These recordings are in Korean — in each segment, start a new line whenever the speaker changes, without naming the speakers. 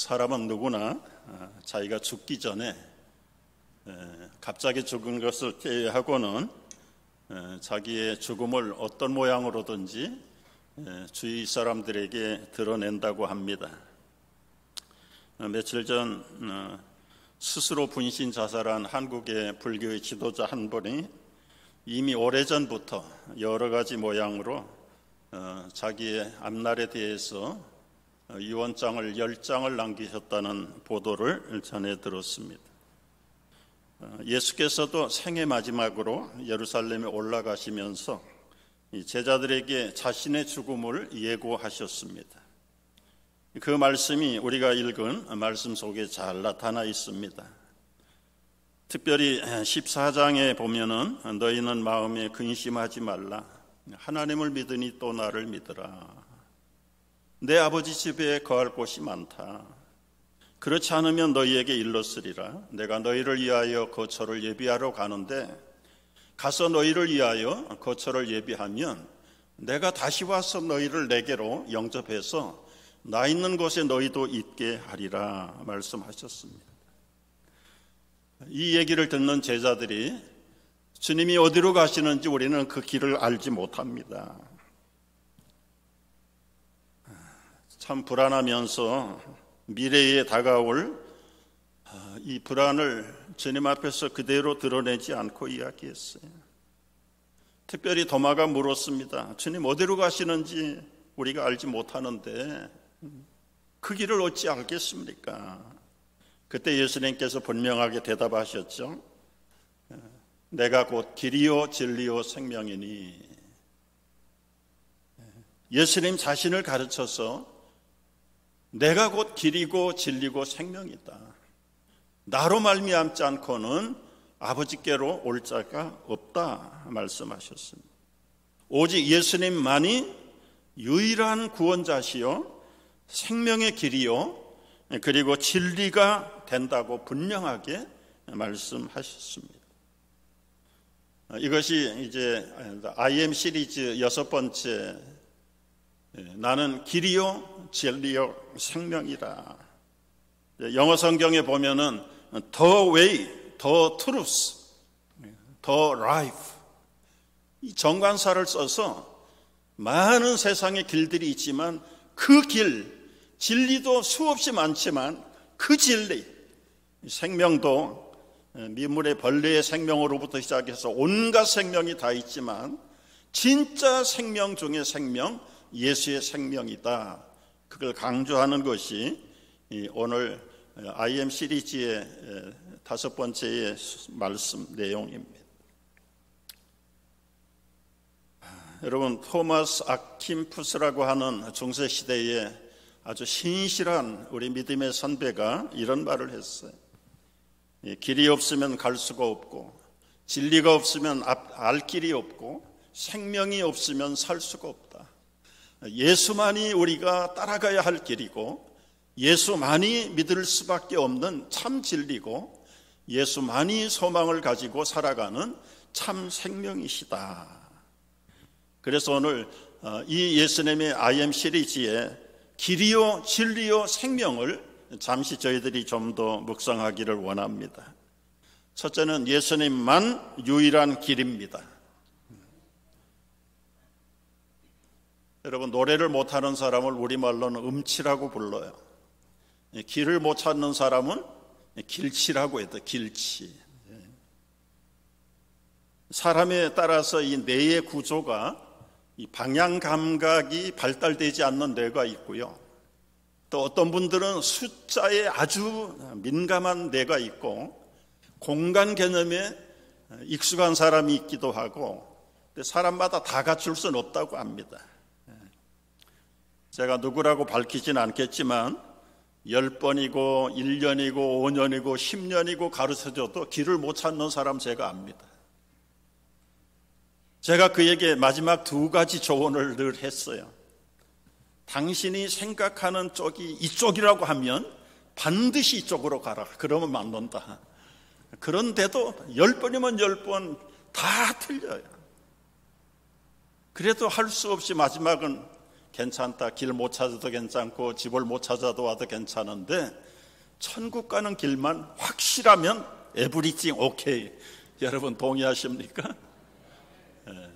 사람은 누구나 자기가 죽기 전에 갑자기 죽은 것을 제외하고는 자기의 죽음을 어떤 모양으로든지 주위 사람들에게 드러낸다고 합니다. 며칠 전 스스로 분신 자살한 한국의 불교의 지도자 한 분이 이미 오래전부터 여러 가지 모양으로 자기의 앞날에 대해서 유언장을 10장을 남기셨다는 보도를 전해 들었습니다. 예수께서도 생애 마지막으로 예루살렘에 올라가시면서 제자들에게 자신의 죽음을 예고하셨습니다. 그 말씀이 우리가 읽은 말씀 속에 잘 나타나 있습니다. 특별히 14장에 보면은 너희는 마음에 근심하지 말라. 하나님을 믿으니 또 나를 믿으라. 내 아버지 집에 거할 곳이 많다. 그렇지 않으면 너희에게 일렀으리라. 내가 너희를 위하여 거처를 예비하러 가는데 가서 너희를 위하여 거처를 예비하면 내가 다시 와서 너희를 내게로 영접해서 나 있는 곳에 너희도 있게 하리라 말씀하셨습니다. 이 얘기를 듣는 제자들이 주님이 어디로 가시는지 우리는 그 길을 알지 못합니다. 참 불안하면서 미래에 다가올 이 불안을 주님 앞에서 그대로 드러내지 않고 이야기했어요. 특별히 도마가 물었습니다. 주님 어디로 가시는지 우리가 알지 못하는데 그 길을 어찌 알겠습니까? 그때 예수님께서 분명하게 대답하셨죠. 내가 곧 길이요 진리요 생명이니. 예수님 자신을 가르쳐서 내가 곧 길이고 진리고 생명이다. 나로 말미암지 않고는 아버지께로 올 자가 없다 말씀하셨습니다. 오직 예수님만이 유일한 구원자시요 생명의 길이요 그리고 진리가 된다고 분명하게 말씀하셨습니다. 이것이 이제 IM 시리즈 6번째 나는 길이요 진리요 생명이라. 영어 성경에 보면은 the way, the truth, the life 이 정관사를 써서 많은 세상의 길들이 있지만 그 길, 진리도 수없이 많지만 그 진리, 생명도 미물의 벌레의 생명으로부터 시작해서 온갖 생명이 다 있지만 진짜 생명 중에 생명, 예수의 생명이다. 그걸 강조하는 것이 오늘 IM 시리즈의 5번째의 말씀 내용입니다. 여러분, 토마스 아킨푸스라고 하는 중세시대의 아주 신실한 우리 믿음의 선배가 이런 말을 했어요. 길이 없으면 갈 수가 없고 진리가 없으면 알 길이 없고 생명이 없으면 살 수가 없다. 예수만이 우리가 따라가야 할 길이고 예수만이 믿을 수밖에 없는 참 진리고 예수만이 소망을 가지고 살아가는 참 생명이시다. 그래서 오늘 이 예수님의 IM 시리즈의 길이요 진리요 생명을 잠시 저희들이 좀 더 묵상하기를 원합니다. 첫째는 예수님만 유일한 길입니다. 여러분, 노래를 못하는 사람을 우리말로는 음치라고 불러요. 길을 못 찾는 사람은 길치라고 해도 길치. 사람에 따라서 이 뇌의 구조가 이 방향 감각이 발달되지 않는 뇌가 있고요. 또 어떤 분들은 숫자에 아주 민감한 뇌가 있고 공간 개념에 익숙한 사람이 있기도 하고 사람마다 다 갖출 수는 없다고 합니다. 제가 누구라고 밝히지는 않겠지만 10번이고 1년이고 5년이고 10년이고 가르쳐줘도 길을 못 찾는 사람 제가 압니다. 제가 그에게 마지막 2가지 조언을 늘 했어요. 당신이 생각하는 쪽이 이쪽이라고 하면 반드시 이쪽으로 가라. 그러면 맞는다. 그런데도 10번이면 10번 다 틀려요. 그래도 할 수 없이 마지막은 괜찮다. 길 못 찾아도 괜찮고 집을 못 찾아도 와도 괜찮은데 천국 가는 길만 확실하면 에브리띵 오케이. 여러분 동의하십니까? 네.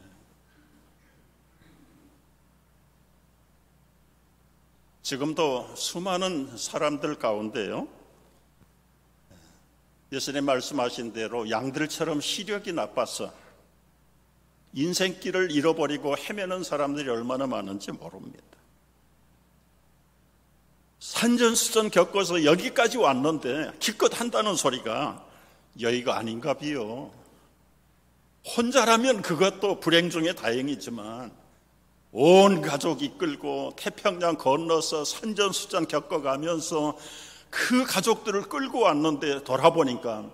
지금도 수많은 사람들 가운데요, 예수님 말씀하신 대로 양들처럼 시력이 나빠서 인생길을 잃어버리고 헤매는 사람들이 얼마나 많은지 모릅니다. 산전수전 겪어서 여기까지 왔는데 기껏 한다는 소리가 여의가 아닌가 비요. 혼자라면 그것도 불행 중에 다행이지만 온 가족 이끌고 태평양 건너서 산전수전 겪어가면서 그 가족들을 끌고 왔는데 돌아보니까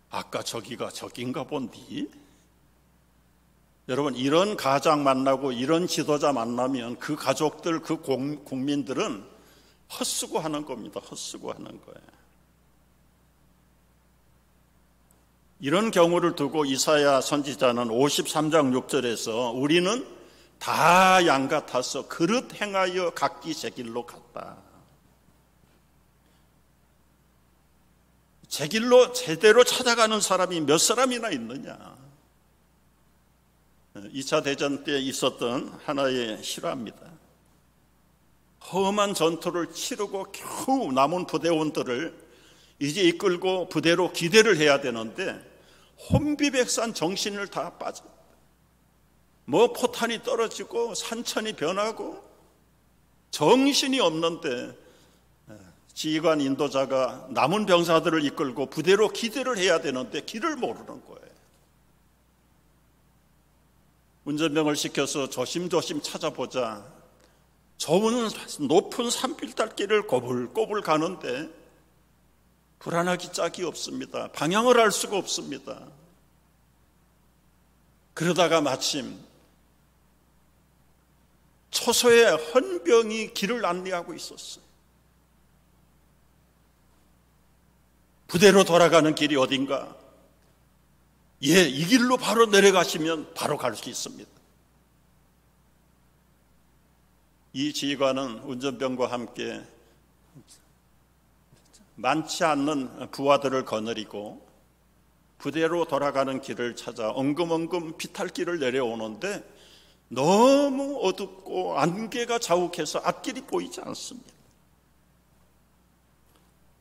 아까 저기가 저긴가 본디? 여러분, 이런 가장 만나고 이런 지도자 만나면 그 가족들, 그 국민들은 헛수고하는 겁니다. 헛수고하는 거예요. 이런 경우를 두고 이사야 선지자는 53장 6절에서 우리는 다 양 같아서 그릇 행하여 각기 제 길로 갔다. 제 길로 제대로 찾아가는 사람이 몇 사람이나 있느냐. 2차 대전 때 있었던 하나의 실화입니다. 험한 전투를 치르고 겨우 남은 부대원들을 이제 이끌고 부대로 기대를 해야 되는데 혼비백산 정신을 다 빠졌다. 뭐 포탄이 떨어지고 산천이 변하고 정신이 없는데 지휘관 인도자가 남은 병사들을 이끌고 부대로 기대를 해야 되는데 길을 모르는 거예요. 운전병을 시켜서 조심조심 찾아보자. 좁은 높은 산빌달길을 꼬불꼬불 가는데 불안하기 짝이 없습니다. 방향을 알 수가 없습니다. 그러다가 마침 초소의 헌병이 길을 안내하고 있었어요. 부대로 돌아가는 길이 어딘가? 예, 이 길로 바로 내려가시면 바로 갈 수 있습니다. 이 지휘관은 운전병과 함께 많지 않는 부하들을 거느리고 부대로 돌아가는 길을 찾아 엉금엉금 비탈길을 내려오는데 너무 어둡고 안개가 자욱해서 앞길이 보이지 않습니다.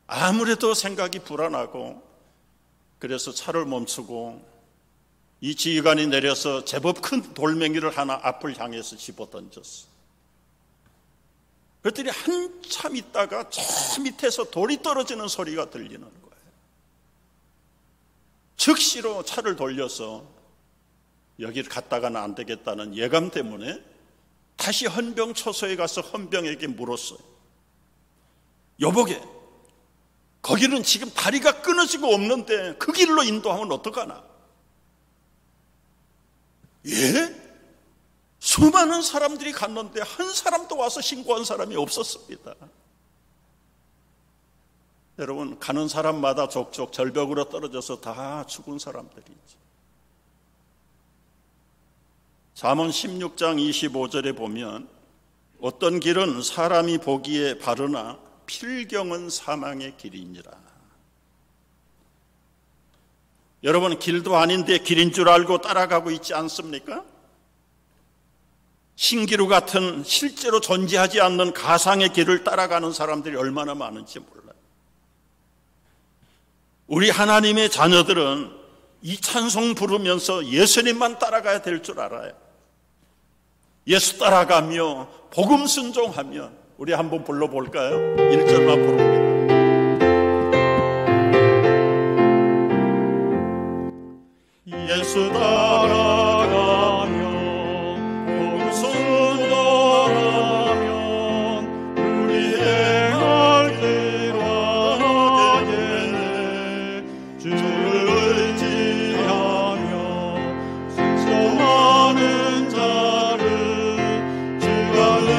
아무래도 생각이 불안하고 그래서 차를 멈추고 이 지휘관이 내려서 제법 큰 돌멩이를 하나 앞을 향해서 집어던졌어. 그랬더니 한참 있다가 저 밑에서 돌이 떨어지는 소리가 들리는 거예요. 즉시로 차를 돌려서 여기를 갔다가는 안 되겠다는 예감 때문에 다시 헌병 초소에 가서 헌병에게 물었어요. 여보게, 거기는 지금 다리가 끊어지고 없는데 그 길로 인도하면 어떡하나? 예? 수많은 사람들이 갔는데 한 사람도 와서 신고한 사람이 없었습니다. 여러분, 가는 사람마다 족족 절벽으로 떨어져서 다 죽은 사람들이죠. 잠언 16장 25절에 보면 어떤 길은 사람이 보기에 바르나 필경은 사망의 길이니라. 여러분, 길도 아닌데 길인 줄 알고 따라가고 있지 않습니까? 신기루 같은 실제로 존재하지 않는 가상의 길을 따라가는 사람들이 얼마나 많은지 몰라요. 우리 하나님의 자녀들은 이 찬송 부르면서 예수님만 따라가야 될 줄 알아요. 예수 따라가며 복음 순종하며 우리 한번 불러볼까요? 1절만 부릅니다. 예수 따라가며 복음 순종하면 우리 행할 길 하게 주를 의지하며 순종하는 자를 주가 늘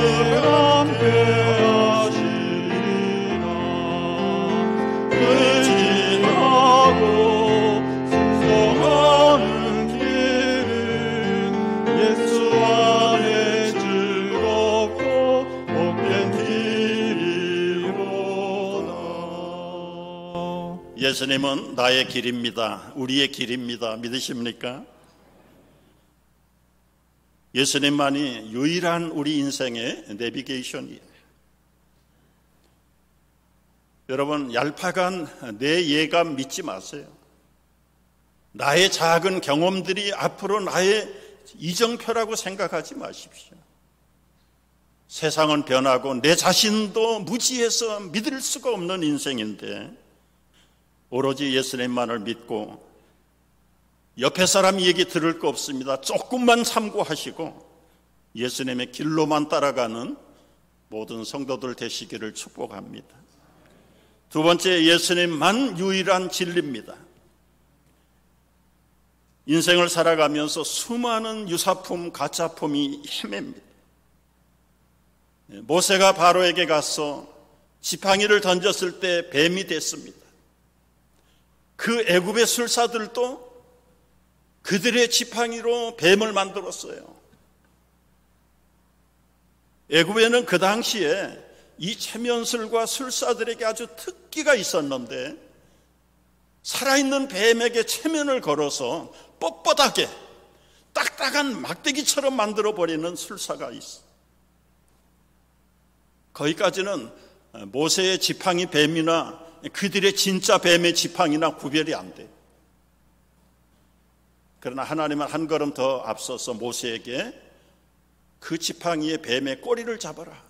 함께 의지하고 순종하는 길 예수님은 나의 길입니다. 우리의 길입니다. 믿으십니까? 예수님만이 유일한 우리 인생의 내비게이션이에요. 여러분, 얄팍한 내 예감 믿지 마세요. 나의 작은 경험들이 앞으로 나의 이정표라고 생각하지 마십시오. 세상은 변하고 내 자신도 무지해서 믿을 수가 없는 인생인데 오로지 예수님만을 믿고 옆에 사람 얘기 들을 거 없습니다. 조금만 참고하시고 예수님의 길로만 따라가는 모든 성도들 되시기를 축복합니다. 두 번째, 예수님만 유일한 진리입니다. 인생을 살아가면서 수많은 유사품, 가짜품이 헤맵니다. 모세가 바로에게 가서 지팡이를 던졌을 때 뱀이 됐습니다. 그 애굽의 술사들도 그들의 지팡이로 뱀을 만들었어요. 애굽에는 그 당시에 이 체면술과 술사들에게 아주 특기가 있었는데 살아있는 뱀에게 체면을 걸어서 뻣뻣하게 딱딱한 막대기처럼 만들어버리는 술사가 있어. 거기까지는 모세의 지팡이 뱀이나 그들의 진짜 뱀의 지팡이나 구별이 안 돼. 그러나 하나님은 한 걸음 더 앞서서 모세에게 그 지팡이의 뱀의 꼬리를 잡아라.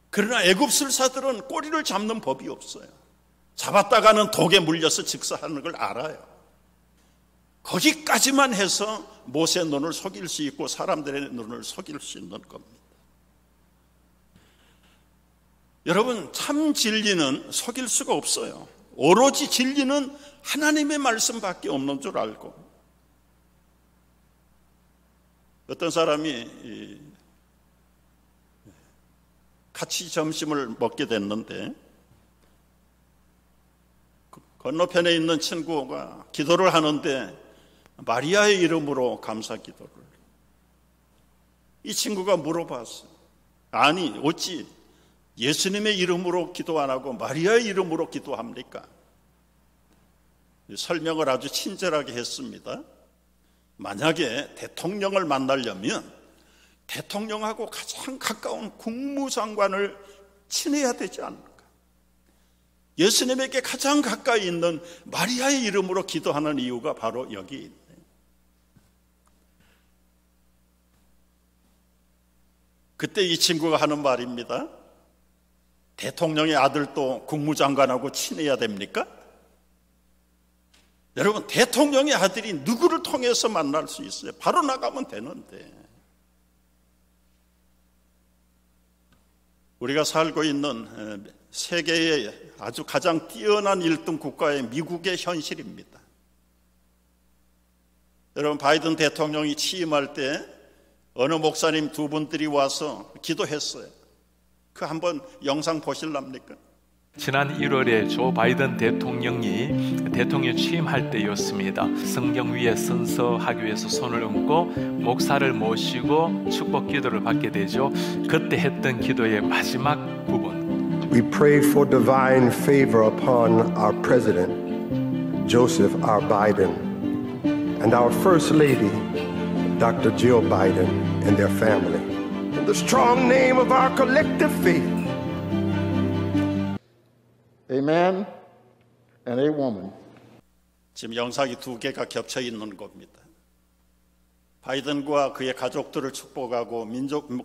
그러나 애굽 술사들은 꼬리를 잡는 법이 없어요. 잡았다가는 독에 물려서 즉사하는 걸 알아요. 거기까지만 해서 모세의 눈을 속일 수 있고 사람들의 눈을 속일 수 있는 겁니다. 여러분, 참 진리는 속일 수가 없어요. 오로지 진리는 하나님의 말씀밖에 없는 줄 알고, 어떤 사람이 같이 점심을 먹게 됐는데 건너편에 있는 친구가 기도를 하는데 마리아의 이름으로 감사 기도를. 이 친구가 물어봤어요. 아니, 어찌 예수님의 이름으로 기도 안 하고 마리아의 이름으로 기도합니까? 설명을 아주 친절하게 했습니다. 만약에 대통령을 만나려면 대통령하고 가장 가까운 국무장관을 친해야 되지 않을까? 예수님에게 가장 가까이 있는 마리아의 이름으로 기도하는 이유가 바로 여기 있네요. 그때 이 친구가 하는 말입니다. 대통령의 아들도 국무장관하고 친해야 됩니까? 여러분, 대통령의 아들이 누구를 통해서 만날 수 있어요? 바로 나가면 되는데. 우리가 살고 있는 세계의 아주 가장 뛰어난 1등 국가의 미국의 현실입니다. 여러분, 바이든 대통령이 취임할 때 어느 목사님 두 분들이 와서 기도했어요. 그 한번 영상 보실랍니까?
지난 1월에 조 바이든 대통령이 대통령 취임할 때였습니다. 성경 위에 선서하기 위해서 손을 얹고 목사를 모시고 축복 기도를 받게 되죠. 그때 했던 기도의 마지막 부분.
We prayed for divine favor upon our president, Joseph R. Biden, and our first lady, Dr. Jill Biden, and their family. In the strong name of our collective faith.
A man and a woman.
지금 영상이 두 개가 겹쳐 있는 겁니다. 바이든과 그의 가족들을 축복하고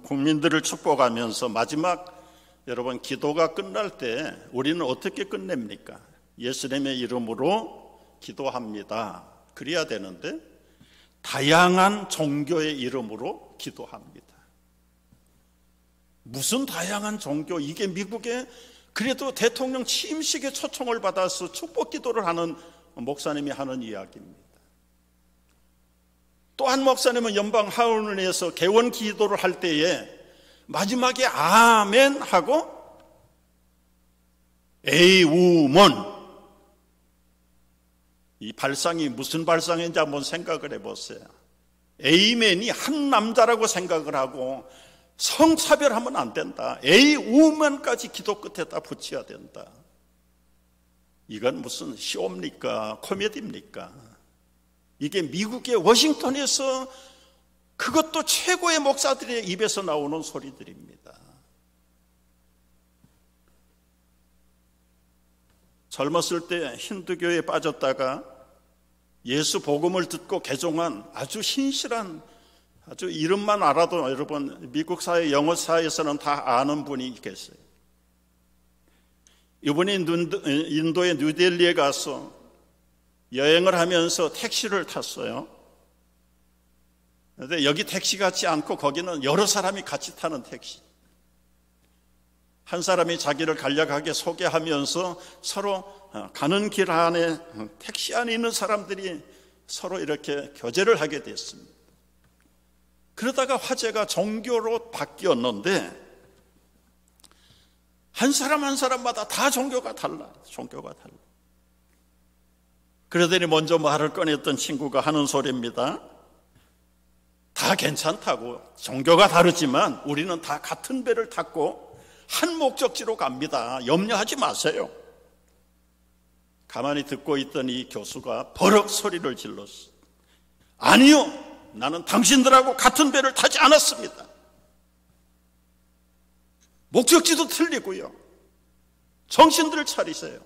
국민들을 축복하면서 마지막 여러분 기도가 끝날 때 우리는 어떻게 끝냅니까? 예수님의 이름으로 기도합니다. 그래야 되는데 다양한 종교의 이름으로 기도합니다. 무슨 다양한 종교? 이게 미국의 그래도 대통령 취임식에 초청을 받아서 축복 기도를 하는 목사님이 하는 이야기입니다. 또 한 목사님은 연방 하원에서 개원 기도를 할 때에 마지막에 아멘 하고 에이우먼, 이 발상이 무슨 발상인지 한번 생각을 해보세요. 에이맨이 한 남자라고 생각을 하고 성차별하면 안 된다. 에이우먼까지 기도 끝에다 붙여야 된다. 이건 무슨 쇼입니까? 코미디입니까? 이게 미국의 워싱턴에서 그것도 최고의 목사들의 입에서 나오는 소리들입니다. 젊었을 때 힌두교에 빠졌다가 예수 복음을 듣고 개종한 아주 신실한, 아주 이름만 알아도 여러분 미국 사회, 영어 사회에서는 다 아는 분이 계세요. 이분이 인도의 뉴델리에 가서 여행을 하면서 택시를 탔어요. 그런데 여기 택시 같지 않고 거기는 여러 사람이 같이 타는 택시. 한 사람이 자기를 간략하게 소개하면서 서로 가는 길 안에, 택시 안에 있는 사람들이 서로 이렇게 교제를 하게 됐습니다. 그러다가 화제가 종교로 바뀌었는데 한 사람 한 사람마다 다 종교가 달라. 그러더니 먼저 말을 꺼냈던 친구가 하는 소리입니다. 다 괜찮다고. 종교가 다르지만 우리는 다 같은 배를 탔고 한 목적지로 갑니다. 염려하지 마세요. 가만히 듣고 있던 이 교수가 버럭 소리를 질렀어. 아니요, 나는 당신들하고 같은 배를 타지 않았습니다. 목적지도 틀리고요. 정신들을 차리세요.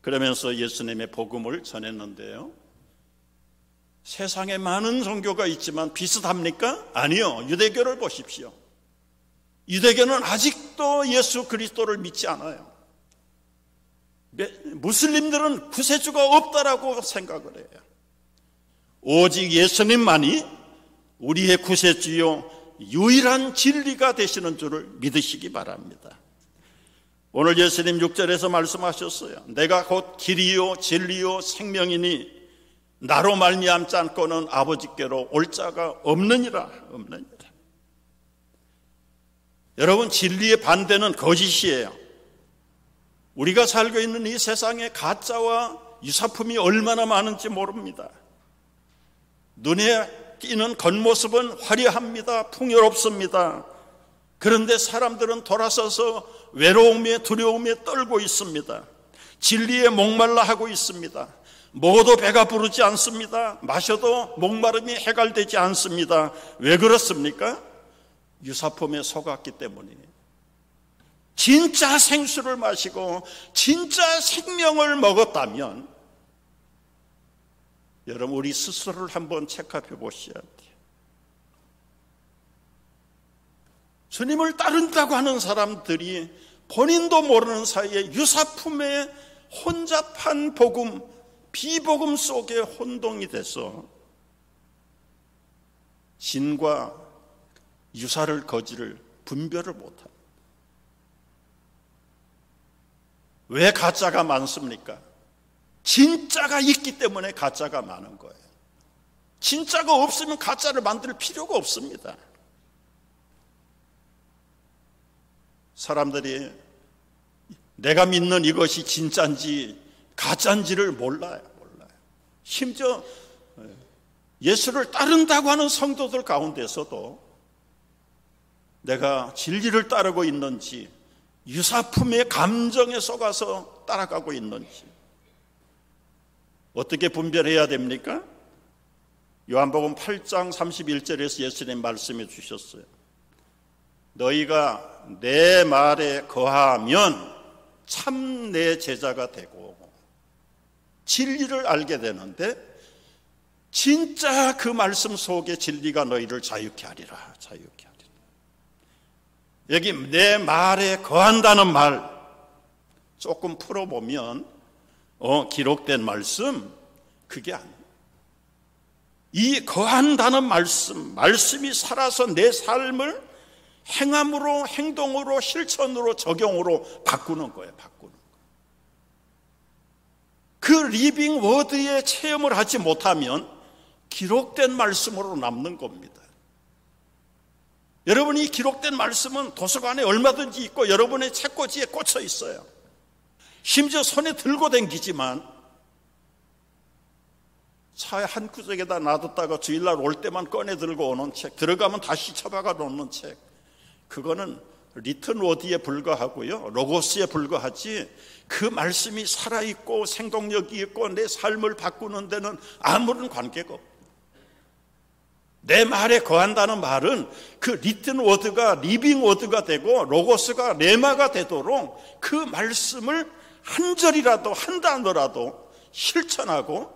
그러면서 예수님의 복음을 전했는데요. 세상에 많은 종교가 있지만 비슷합니까? 아니요. 유대교를 보십시오. 유대교는 아직도 예수 그리스도를 믿지 않아요. 무슬림들은 구세주가 없다라고 생각을 해요. 오직 예수님만이 우리의 구세주요 유일한 진리가 되시는 줄을 믿으시기 바랍니다. 오늘 예수님 6절에서 말씀하셨어요. 내가 곧 길이요 진리요 생명이니 나로 말미암지 않고는 아버지께로 올 자가 없느니라. 여러분, 진리의 반대는 거짓이에요. 우리가 살고 있는 이 세상에 가짜와 유사품이 얼마나 많은지 모릅니다. 눈에 띄는 겉모습은 화려합니다. 풍요롭습니다. 그런데 사람들은 돌아서서 외로움에 두려움에 떨고 있습니다. 진리에 목말라 하고 있습니다. 먹어도 배가 부르지 않습니다. 마셔도 목마름이 해결되지 않습니다. 왜 그렇습니까? 유사품에 속았기 때문이에요. 진짜 생수를 마시고 진짜 생명을 먹었다면 여러분, 우리 스스로를 한번 체크해 보셔야 돼요. 주님을 따른다고 하는 사람들이 본인도 모르는 사이에 유사품에 혼잡한 복음, 비복음 속에 혼동이 돼서 진과 유사를 거짓을 분별을 못합니다. 왜 가짜가 많습니까? 진짜가 있기 때문에 가짜가 많은 거예요. 진짜가 없으면 가짜를 만들 필요가 없습니다. 사람들이 내가 믿는 이것이 진짜인지 가짜인지를 몰라요. 심지어 예수를 따른다고 하는 성도들 가운데서도 내가 진리를 따르고 있는지 유사품의 감정에 속아서 따라가고 있는지 어떻게 분별해야 됩니까? 요한복음 8장 31절에서 예수님 말씀해 주셨어요. 너희가 내 말에 거하면 참 내 제자가 되고 진리를 알게 되는데 진짜 그 말씀 속에 진리가 너희를 자유케 하리라. 여기 내 말에 거한다는 말 조금 풀어보면 기록된 말씀 그게 아니에요. 이 거한다는 말씀이 살아서 내 삶을 행함으로, 행동으로, 실천으로, 적용으로 바꾸는 거예요. 그 리빙 워드의 체험을 하지 못하면 기록된 말씀으로 남는 겁니다. 여러분이 기록된 말씀은 도서관에 얼마든지 있고 여러분의 책꽂이에 꽂혀 있어요. 심지어 손에 들고 다니지만 차에 한 구석에다 놔뒀다가 주일날 올 때만 꺼내 들고 오는 책, 들어가면 다시 처박아 놓는 책, 그거는 리튼 워드에 불과하고요, 로고스에 불과하지, 그 말씀이 살아있고 생동력이 있고 내 삶을 바꾸는 데는 아무런 관계가 없고, 내 말에 거한다는 말은 그 리튼 워드가 리빙 워드가 되고 로고스가 레마가 되도록 그 말씀을 한 절이라도 한 단어라도 실천하고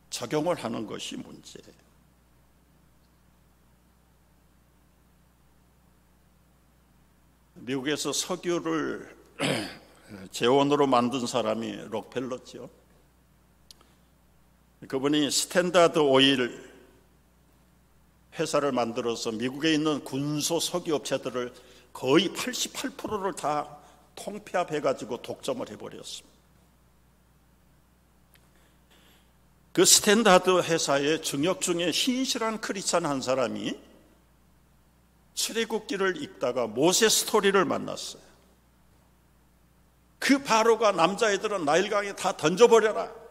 적용을 하는 것이 문제예요. 미국에서 석유를 재원으로 만든 사람이 록펠러죠. 그분이 스탠다드 오일 회사를 만들어서 미국에 있는 군소 석유 업체들을 거의 88%를 다 통폐합해가지고 독점을 해버렸습니다. 그 스탠다드 회사의 중역 중에 신실한 크리스찬 한 사람이 출애굽기를 읽다가 모세 스토리를 만났어요. 그 바로가 남자애들은 나일강에 다 던져버려라.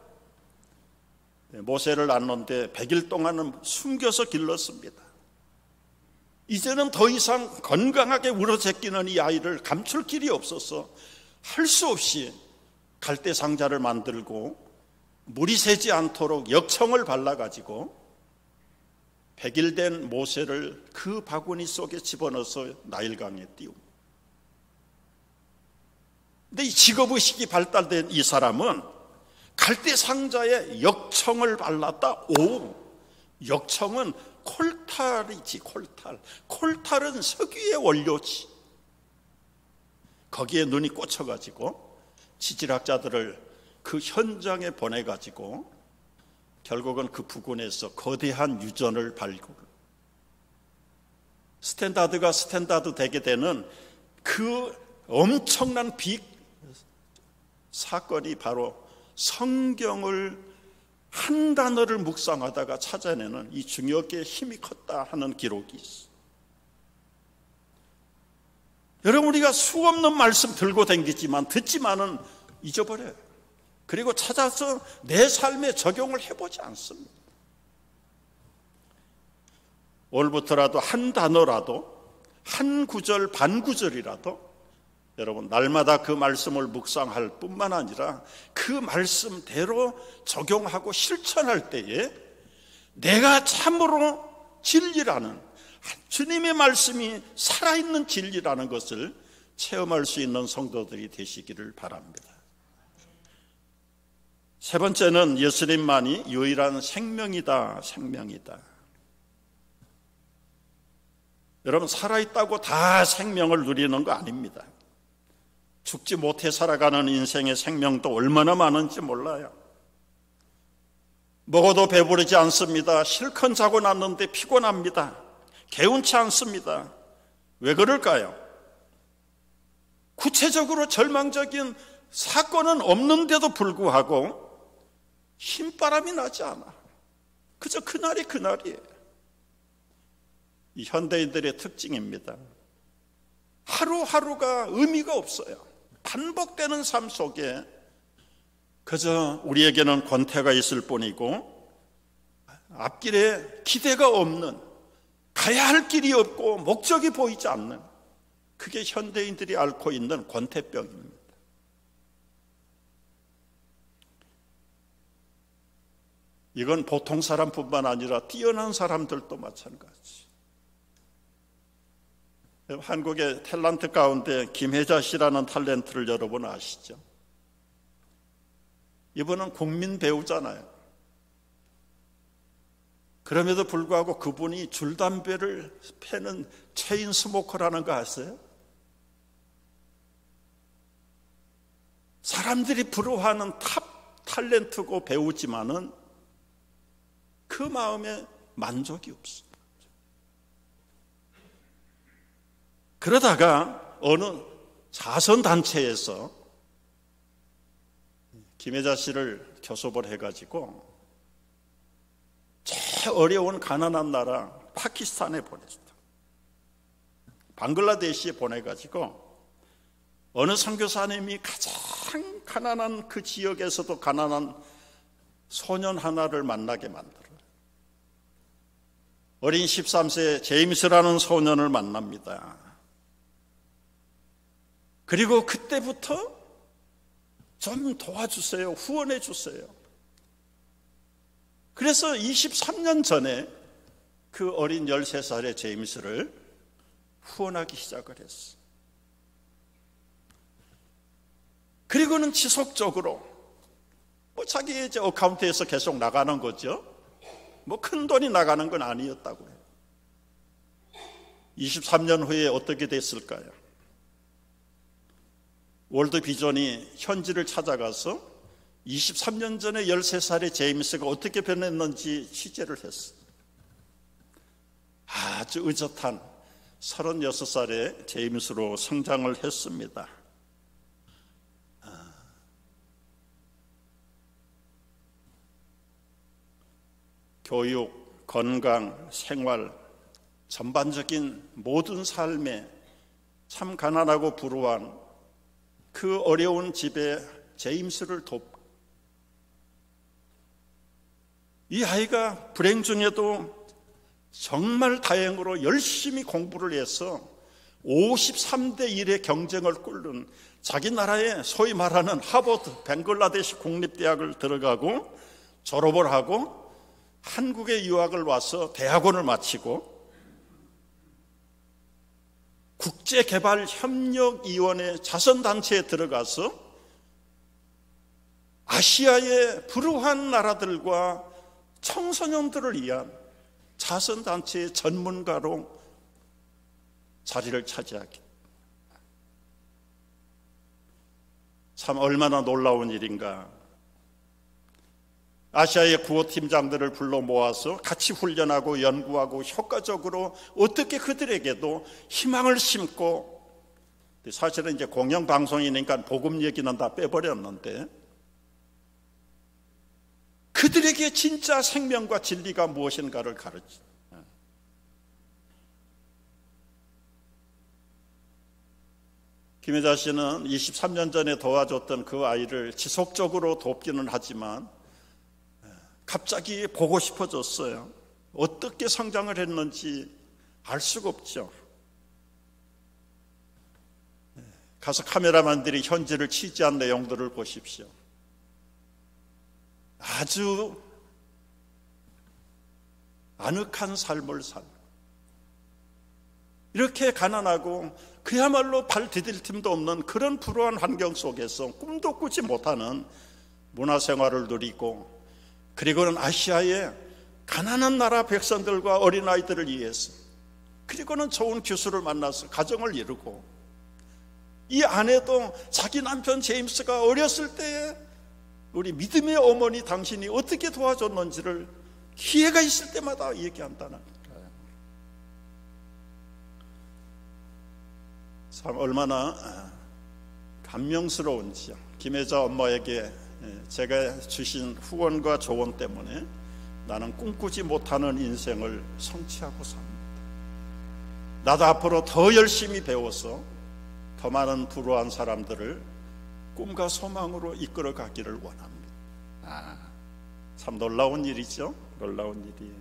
모세를 낳는데 100일 동안은 숨겨서 길렀습니다. 이제는 더 이상 건강하게 울어제끼는 이 아이를 감출 길이 없어서 할 수 없이 갈대 상자를 만들고 물이 새지 않도록 역청을 발라가지고 100일 된 모세를 그 바구니 속에 집어넣어서 나일강에 띄웁니다. 근데 이 직업의식이 발달된 이 사람은 갈대 상자에 역청을 발랐다. 오, 역청은 콜탈이지, 콜탈. 콜탈은 석유의 원료지. 거기에 눈이 꽂혀가지고 지질학자들을 그 현장에 보내가지고 결국은 그 부근에서 거대한 유전을 발굴. 스탠다드가 스탠다드 되게 되는 그 엄청난 빅 사건이 바로 성경을 한 단어를 묵상하다가 찾아내는 이 중역의 힘이 컸다 하는 기록이 있어. 여러분, 우리가 수없는 말씀 들고 다니지만 듣지만은 잊어버려요. 그리고 찾아서 내 삶에 적용을 해보지 않습니다. 오늘부터라도 한 단어라도, 한 구절, 반 구절이라도 여러분, 날마다 그 말씀을 묵상할 뿐만 아니라 그 말씀대로 적용하고 실천할 때에 내가 참으로 진리라는, 주님의 말씀이 살아있는 진리라는 것을 체험할 수 있는 성도들이 되시기를 바랍니다. 세 번째는 예수님만이 유일한 생명이다, 생명이다. 여러분, 살아있다고 다 생명을 누리는 거 아닙니다. 죽지 못해 살아가는 인생의 생명도 얼마나 많은지 몰라요. 먹어도 배부르지 않습니다. 실컷 자고 났는데 피곤합니다. 개운치 않습니다. 왜 그럴까요? 구체적으로 절망적인 사건은 없는데도 불구하고 힘바람이 나지 않아. 그저 그날이 그날이에요. 이 현대인들의 특징입니다. 하루하루가 의미가 없어요. 반복되는 삶 속에 그저 우리에게는 권태가 있을 뿐이고 앞길에 기대가 없는, 가야 할 길이 없고 목적이 보이지 않는, 그게 현대인들이 앓고 있는 권태병입니다. 이건 보통 사람뿐만 아니라 뛰어난 사람들도 마찬가지. 한국의 탤런트 가운데 김혜자 씨라는 탤런트를 여러분 아시죠? 이분은 국민 배우잖아요. 그럼에도 불구하고 그분이 줄담배를 패는 체인 스모커라는 거 아세요? 사람들이 부러워하는 탑 탤런트고 배우지만은 그 마음에 만족이 없어. 그러다가 어느 자선단체에서 김혜자 씨를 교섭을 해가지고 제일 어려운 가난한 나라 파키스탄에 보냈다. 방글라데시에 보내가지고 어느 선교사님이 가장 가난한 그 지역에서도 가난한 소년 하나를 만나게 만들어요. 어린 13세 제임스라는 소년을 만납니다. 그리고 그때부터 좀 도와주세요. 후원해 주세요. 그래서 23년 전에 그 어린 13살의 제임스를 후원하기 시작을 했어. 그리고는 지속적으로 자기 이제 어카운트에서 계속 나가는 거죠. 큰 돈이 나가는 건 아니었다고 해요. 23년 후에 어떻게 됐을까요? 월드비전이 현지를 찾아가서 23년 전에 13살의 제임스가 어떻게 변했는지 취재를 했어요. 아주 의젓한 36살의 제임스로 성장을 했습니다. 교육, 건강, 생활, 전반적인 모든 삶에 참 가난하고 불우한 그 어려운 집에 제임스를 돕고, 이 아이가 불행 중에도 정말 다행으로 열심히 공부를 해서 53대 1의 경쟁을 꿇는 자기 나라의 소위 말하는 하버드, 벵글라데시 국립대학을 들어가고 졸업을 하고 한국에 유학을 와서 대학원을 마치고 국제개발협력위원회 자선단체에 들어가서 아시아의 불우한 나라들과 청소년들을 위한 자선단체의 전문가로 자리를 차지하게. 참 얼마나 놀라운 일인가. 아시아의 구호팀장들을 불러 모아서 같이 훈련하고 연구하고 효과적으로 어떻게 그들에게도 희망을 심고, 사실은 이제 공영방송이니까 복음 얘기는 다 빼버렸는데, 그들에게 진짜 생명과 진리가 무엇인가를 가르치. 김혜자 씨는 23년 전에 도와줬던 그 아이를 지속적으로 돕기는 하지만 갑자기 보고 싶어졌어요. 어떻게 성장을 했는지 알 수가 없죠. 가서 카메라만들이 현지를 취재한 내용들을 보십시오. 아주 아늑한 삶을 살고, 이렇게 가난하고 그야말로 발 디딜 틈도 없는 그런 불우한 환경 속에서 꿈도 꾸지 못하는 문화생활을 누리고, 그리고는 아시아의 가난한 나라 백성들과 어린아이들을 위해서, 그리고는 좋은 교수를 만나서 가정을 이루고, 이 아내도 자기 남편 제임스가 어렸을 때에 우리 믿음의 어머니 당신이 어떻게 도와줬는지를 기회가 있을 때마다 얘기한다는 거예요. 참 얼마나 감명스러운지요. 김혜자 엄마에게 제가 주신 후원과 조언 때문에 나는 꿈꾸지 못하는 인생을 성취하고 삽니다. 나도 앞으로 더 열심히 배워서 더 많은 불우한 사람들을 꿈과 소망으로 이끌어 가기를 원합니다. 참 놀라운 일이죠. 놀라운 일이에요.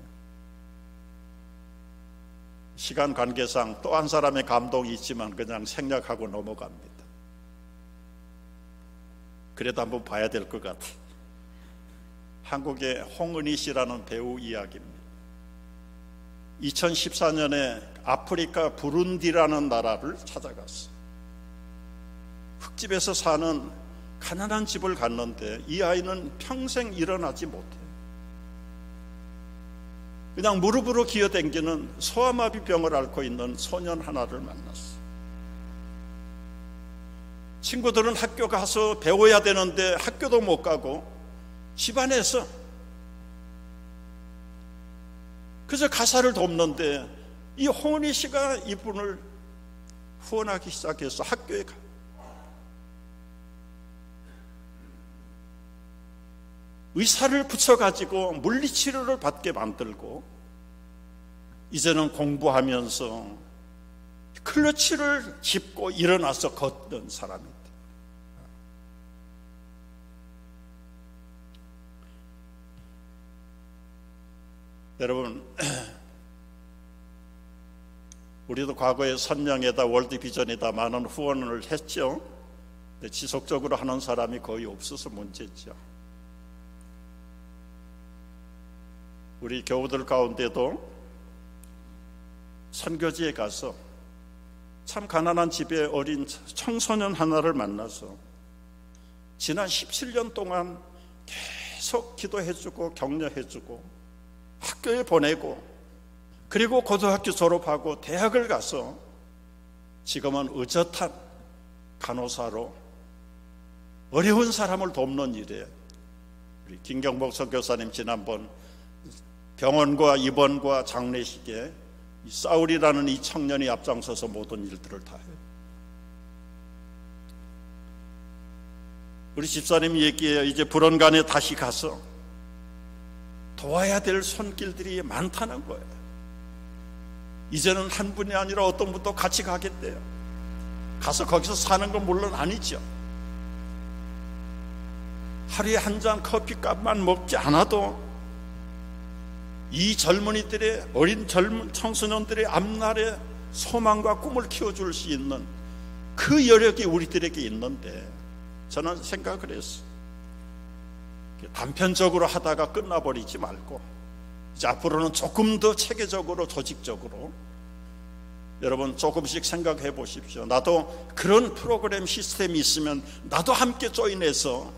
시간 관계상 또 한 사람의 감동이 있지만 그냥 생략하고 넘어갑니다. 그래도 한번 봐야 될 것 같아요. 한국의 홍은희 씨라는 배우 이야기입니다. 2014년에 아프리카 부룬디라는 나라를 찾아갔어요. 흙집에서 사는 가난한 집을 갔는데 이 아이는 평생 일어나지 못해요. 그냥 무릎으로 기어다니는 소아마비 병을 앓고 있는 소년 하나를 만났어요. 친구들은 학교 가서 배워야 되는데 학교도 못 가고 집안에서 그저 가사를 돕는데, 이 홍은희 씨가 이분을 후원하기 시작해서 학교에 가. 의사를 붙여가지고 물리치료를 받게 만들고, 이제는 공부하면서 클러치를 짚고 일어나서 걷던 사람입니다. 여러분, 우리도 과거에 선량에다 월드비전에다 많은 후원을 했죠. 근데 지속적으로 하는 사람이 거의 없어서 문제죠. 우리 교우들 가운데도 선교지에 가서 참 가난한 집에 어린 청소년 하나를 만나서 지난 17년 동안 계속 기도해주고 격려해주고 학교에 보내고 그리고 고등학교 졸업하고 대학을 가서 지금은 의젓한 간호사로 어려운 사람을 돕는 일에 우리 김경복 선교사님 지난번 병원과 입원과 장례식에 이 사울이라는 이 청년이 앞장서서 모든 일들을 다 해요. 우리 집사님이 얘기해요. 이제 불원간에 다시 가서 도와야 될 손길들이 많다는 거예요. 이제는 한 분이 아니라 어떤 분도 같이 가겠대요. 가서 거기서 사는 건 물론 아니죠. 하루에 한 잔 커피값만 먹지 않아도 이 젊은이들의 어린 젊은 청소년들의 앞날의 소망과 꿈을 키워줄 수 있는 그 여력이 우리들에게 있는데 저는 생각을 했어요. 단편적으로 하다가 끝나버리지 말고 이제 앞으로는 조금 더 체계적으로 조직적으로 여러분 조금씩 생각해 보십시오. 나도 그런 프로그램 시스템이 있으면 나도 함께 조인해서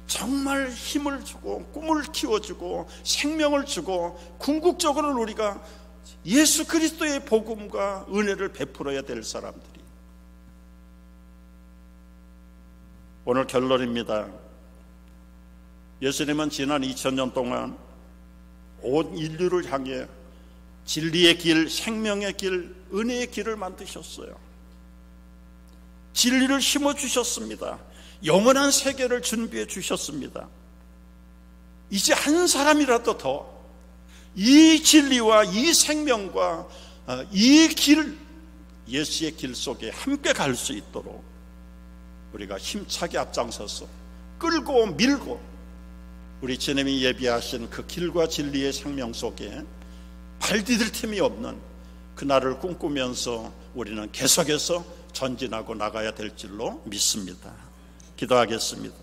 정말 힘을 주고 꿈을 키워주고 생명을 주고 궁극적으로는 우리가 예수 그리스도의 복음과 은혜를 베풀어야 될 사람들이. 오늘 결론입니다. 예수님은 지난 2000년 동안 온 인류를 향해 진리의 길, 생명의 길, 은혜의 길을 만드셨어요. 진리를 심어주셨습니다. 영원한 세계를 준비해 주셨습니다. 이제 한 사람이라도 더 이 진리와 이 생명과 이 길, 예수의 길 속에 함께 갈 수 있도록 우리가 힘차게 앞장서서 끌고 밀고 우리 주님이 예비하신 그 길과 진리의 생명 속에 발 디딜 틈이 없는 그날을 꿈꾸면서 우리는 계속해서 전진하고 나가야 될 줄로 믿습니다. 기도하겠습니다.